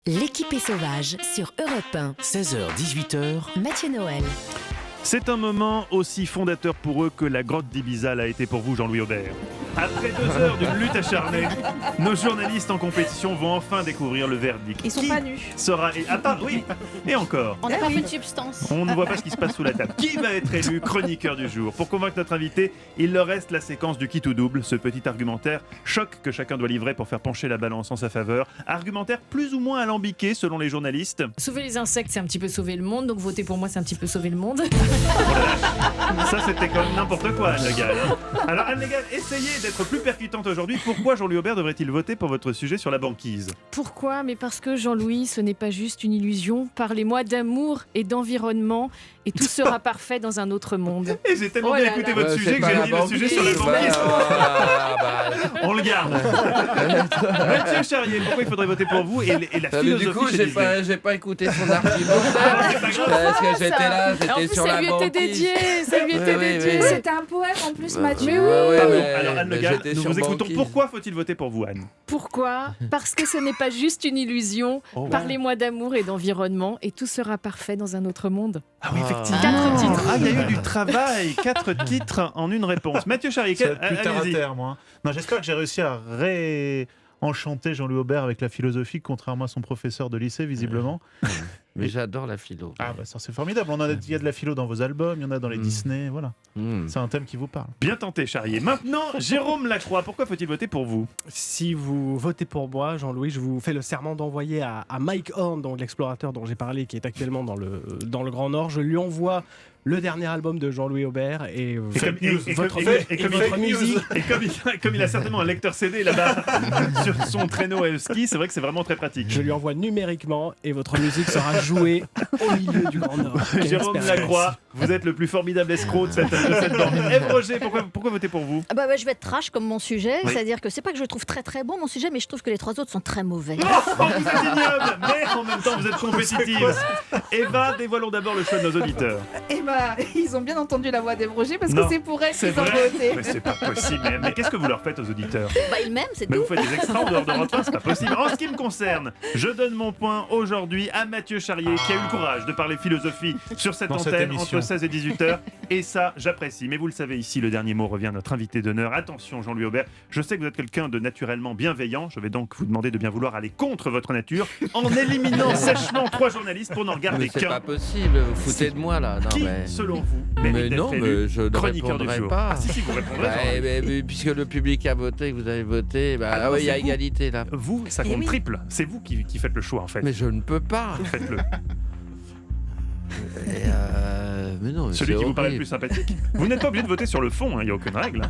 L'équipe est sauvage sur Europe 1. 16h-18h, Mathieu Noël. C'est un moment aussi fondateur pour eux que la grotte d'Ibiza l'a été pour vous, Jean-Louis Aubert. Après 2 heures d'une lutte acharnée, nos journalistes en compétition vont enfin découvrir le verdict. Ils sont pas nus. Oui, et encore. On n'a pas fait de substance. On ne voit pas ce qui se passe sous la table. Qui va être élu chroniqueur du jour? Pour convaincre notre invité, il leur reste la séquence du qui ou double, ce petit argumentaire choc que chacun doit livrer pour faire pencher la balance en sa faveur. Argumentaire plus ou moins alambiqué selon les journalistes. Sauver les insectes, c'est un petit peu sauver le monde, donc voter pour moi, c'est un petit peu sauver le monde. Ça, c'était quand même n'importe quoi, Anne Le Gall. Alors, Anne Le Gall, essayez d'être plus percutante aujourd'hui. Pourquoi Jean-Louis Aubert devrait-il voter pour votre sujet sur la banquise? Pourquoi? Mais parce que Jean-Louis, ce n'est pas juste une illusion. Parlez-moi d'amour et d'environnement et tout sera parfait dans un autre monde. Et j'ai tellement bien écouté votre sujet que j'ai dit le sujet sur la banquise. On le garde. Mathieu Charrier, pourquoi il faudrait voter pour vous et la philosophie? Du coup, j'ai pas écouté son argument. Parce que j'étais là, j'étais sur la banquise. Ça lui était dédié. C'était un poème en plus, Mathieu. Pardon. Alors Anne Le Gall, nous vous écoutons. Pourquoi faut-il voter pour vous, Anne? Pourquoi? Parce que ce n'est pas juste une illusion. Parlez-moi d'amour et d'environnement et tout sera parfait dans un autre monde. Ah oui, effectivement. 4 titres. Ah, il y a eu du travail. 4 titres en une réponse. Mathieu Charrier, Ça va être plus terre à allez-y. terre, moi. Non, j'espère que j'ai réussi à enchanter Jean-Louis Aubert avec la philosophie, contrairement à son professeur de lycée, visiblement. Mais j'adore la philo. Ah bah ça c'est formidable. Il y a de la philo dans vos albums, il y en a dans les Disney, voilà. C'est un thème qui vous parle. Bien tenté, Charrier. Maintenant, Jérôme Lacroix, pourquoi faut-il voter pour vous? Si vous votez pour moi, Jean-Louis, je vous fais le serment d'envoyer à Mike Horn, donc l'explorateur dont j'ai parlé, qui est actuellement dans le Grand Nord. Je lui envoie le dernier album de Jean-Louis Aubert et votre musique. Comme il a certainement un lecteur CD là-bas sur son traîneau à ski, c'est vrai que c'est vraiment très pratique. Je lui envoie numériquement et votre musique sera jouée au milieu du Grand Nord. Jérôme Lacroix, vous êtes le plus formidable escroc de cette bande. Ève Roger, pourquoi voter pour vous? Je vais être trash comme mon sujet, c'est-à-dire que c'est pas que je le trouve très très bon mon sujet, mais je trouve que les 3 autres sont très mauvais. Oh, vous êtes ignoble, mais en même temps vous êtes compétitive. Eva, dévoilons d'abord le choix de nos auditeurs. Ils ont bien entendu la voix d'Ève Roger parce Non, que c'est pour elle c'est qu'ils ont vrai. voté. Mais c'est pas possible. Mais qu'est-ce que vous leur faites aux auditeurs? Ils m'aiment, c'est Mais tout. vous faites des extras en dehors de votre c'est pas possible. En ce qui me concerne, je donne mon point aujourd'hui à Mathieu Charrier qui a eu le courage de parler philosophie sur cette Dans cette antenne émission. entre 16 et 18h. Et ça, j'apprécie. Mais vous le savez ici, le dernier mot revient à notre invité d'honneur. Attention Jean-Louis Aubert, je sais que vous êtes quelqu'un de naturellement bienveillant. Je vais donc vous demander de bien vouloir aller contre votre nature en éliminant sèchement 3 journalistes pour n'en garder Mais c'est qu'un. pas possible, vous foutez de moi là. Non, Qui, mais... selon vous, Mais mérite non, d'être mais élu je ne chroniqueur du répondrai jour? pas. Ah si, vous répondrez. Mais puisque le public a voté, que vous avez voté, non, il y a c'est vous. égalité là. Vous, ça compte triple. C'est vous qui faites le choix en fait. Mais je ne peux pas. Faites-le. Mais non, Celui c'est qui vous paraît le horrible. plus sympathique. Vous n'êtes pas obligé de voter sur le fond, il n'y a aucune règle.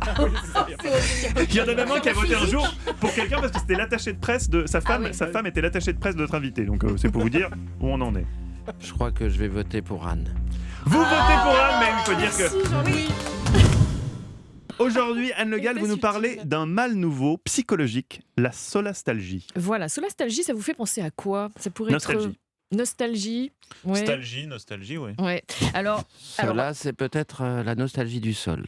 Il y en a même un qui a voté un jour pour quelqu'un parce que c'était l'attaché de presse de sa femme. Sa femme était l'attaché de presse de notre invité. Donc c'est pour vous dire où on en est. Je crois que je vais voter pour Anne. Vous votez pour Anne, mais il faut dire que... Aujourd'hui, Anne Le Gall, vous nous parlez d'un mal nouveau psychologique, la solastalgie. Voilà, solastalgie, ça vous fait penser à quoi? Ça pourrait Nostalgie. être... Nostalgie. Ouais. Nostalgie, oui. Ouais. Alors, Cela, c'est peut-être la nostalgie du sol.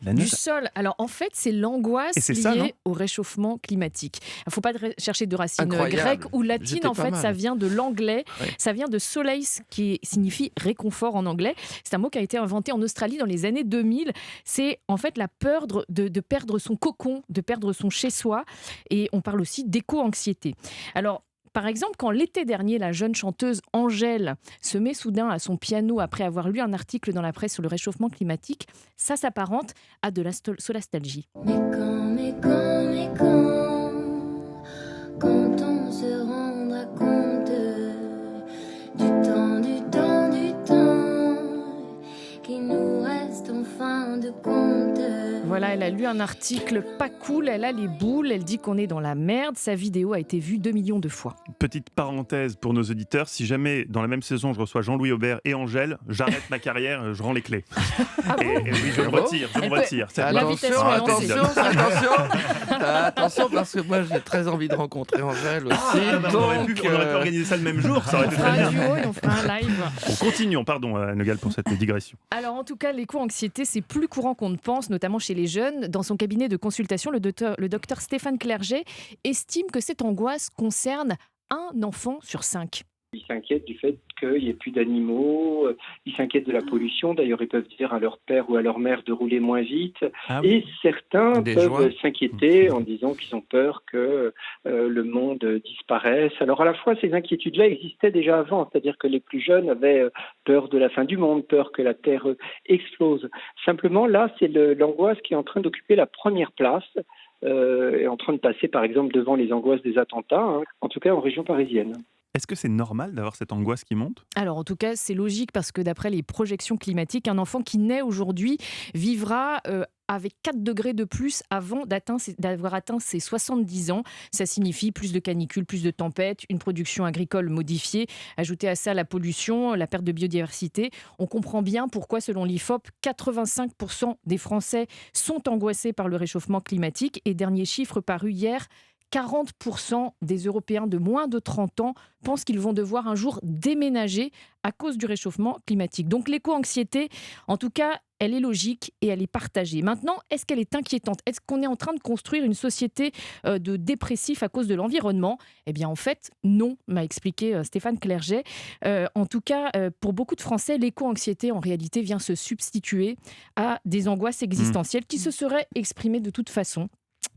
du sol. Alors, en fait, c'est l'angoisse Et c'est liée ça, non au réchauffement climatique. Il ne faut pas chercher de racines Incroyable. grecques ou latines. J'étais En pas fait, mal. ça vient de l'anglais. Ouais. Ça vient de soleis, qui signifie réconfort en anglais. C'est un mot qui a été inventé en Australie dans les années 2000. C'est en fait la peur de perdre son cocon, de perdre son chez-soi. Et on parle aussi d'éco-anxiété. Alors, par exemple, quand l'été dernier, la jeune chanteuse Angèle se met soudain à son piano après avoir lu un article dans la presse sur le réchauffement climatique, ça s'apparente à de la solastalgie. Mais quand on se rendra compte du temps qui nous reste en fin de compte. Voilà, elle a lu un article pas cool, elle a les boules, elle dit qu'on est dans la merde. Sa vidéo a été vue 2 millions de fois. Petite parenthèse pour nos auditeurs, si jamais dans la même saison je reçois Jean-Louis Aubert et Angèle, j'arrête ma carrière, je rends les clés. Et oui, je le retire, je le retire. C'est L'invitation pas- est lancée. Attention, parce que moi j'ai très envie de rencontrer Angèle aussi. on aurait pu organiser ça le même jour, ça aurait On été fera très un bien. duo et on fera un live. Continuons, pardon Anne Le Gall pour cette digression. Alors en tout cas, l'éco-anxiété, c'est plus courant qu'on ne pense, notamment chez les jeunes. Dans son cabinet de consultation, le docteur Stéphane Clerget estime que cette angoisse concerne 1 enfant sur 5. Ils s'inquiètent du fait qu'il n'y ait plus d'animaux, ils s'inquiètent de la pollution. D'ailleurs, ils peuvent dire à leur père ou à leur mère de rouler moins vite. Ah oui. Et certains Des peuvent joies. s'inquiéter en disant qu'ils ont peur que le monde disparaisse. Alors à la fois, ces inquiétudes-là existaient déjà avant, c'est-à-dire que les plus jeunes avaient peur de la fin du monde, peur que la Terre explose. Simplement, là, c'est l'angoisse qui est en train d'occuper la première place. Est en train de passer, par exemple, devant les angoisses des attentats, en tout cas en région parisienne. Est-ce que c'est normal d'avoir cette angoisse qui monte? Alors en tout cas, c'est logique parce que d'après les projections climatiques, un enfant qui naît aujourd'hui vivra avec 4 degrés de plus avant d'avoir atteint ses 70 ans. Ça signifie plus de canicules, plus de tempêtes, une production agricole modifiée. Ajoutez à ça la pollution, la perte de biodiversité. On comprend bien pourquoi, selon l'IFOP, 85% des Français sont angoissés par le réchauffement climatique. Et dernier chiffre paru hier, 40% des Européens de moins de 30 ans pensent qu'ils vont devoir un jour déménager à cause du réchauffement climatique. Donc l'éco-anxiété, en tout cas, elle est logique et elle est partagée. Maintenant, est-ce qu'elle est inquiétante? Est-ce qu'on est en train de construire une société de dépressifs à cause de l'environnement? Eh bien, en fait, non, m'a expliqué Stéphane Clerget. En tout cas, pour beaucoup de Français, l'éco-anxiété, en réalité, vient se substituer à des angoisses existentielles qui se seraient exprimées de toute façon.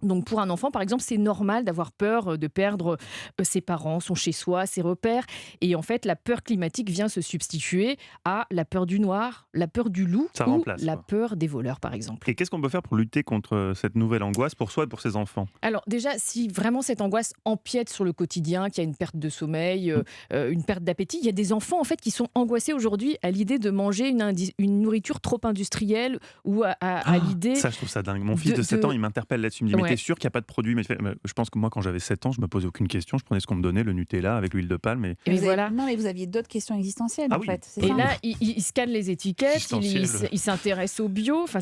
Donc pour un enfant, par exemple, c'est normal d'avoir peur de perdre ses parents, son chez-soi, ses repères. Et en fait, la peur climatique vient se substituer à la peur du noir, la peur du loup Ça ou remplace, la quoi. peur des voleurs, par exemple. Et qu'est-ce qu'on peut faire pour lutter contre cette nouvelle angoisse pour soi et pour ses enfants? Alors déjà, si vraiment cette angoisse empiète sur le quotidien, qu'il y a une perte de sommeil, une perte d'appétit, il y a des enfants en fait qui sont angoissés aujourd'hui à l'idée de manger une nourriture trop industrielle ou à l'idée... Ça, je trouve ça dingue. Mon fils de 7 ans, il m'interpelle là-dessus. Il me dit, mais Ouais. t'es sûr qu'il n'y a pas de produit? Mais je pense que moi, quand j'avais 7 ans, je me posais aucune question. Je prenais ce qu'on me donnait, le Nutella avec l'huile de palme. Et... Et voilà. Non, mais vous aviez d'autres questions existentielles, Ah en oui. fait. C'est Et ça. là, il scanne les étiquettes, Existentiel. il s'intéresse au bio. Enfin,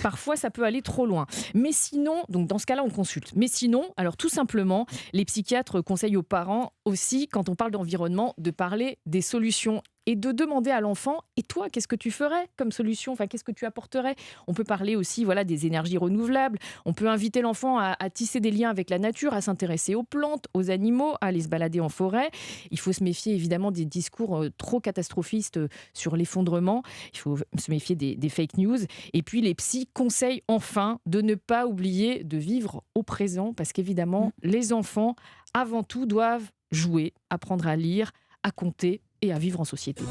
parfois, ça peut aller trop loin. Mais sinon, donc dans ce cas-là, on consulte. Mais sinon, alors tout simplement, les psychiatres conseillent aux parents aussi, quand on parle d'environnement, de parler des solutions et de demander à l'enfant, et toi, qu'est-ce que tu ferais comme solution? Enfin, qu'est-ce que tu apporterais? On peut parler aussi des énergies renouvelables. On peut inviter l'enfant à tisser des liens avec la nature, à s'intéresser aux plantes, aux animaux, à aller se balader en forêt. Il faut se méfier évidemment des discours trop catastrophistes sur l'effondrement. Il faut se méfier des fake news. Et puis les psys conseillent enfin de ne pas oublier de vivre au présent, parce qu'évidemment, les enfants, avant tout, doivent jouer, apprendre à lire, à compter et à vivre en société.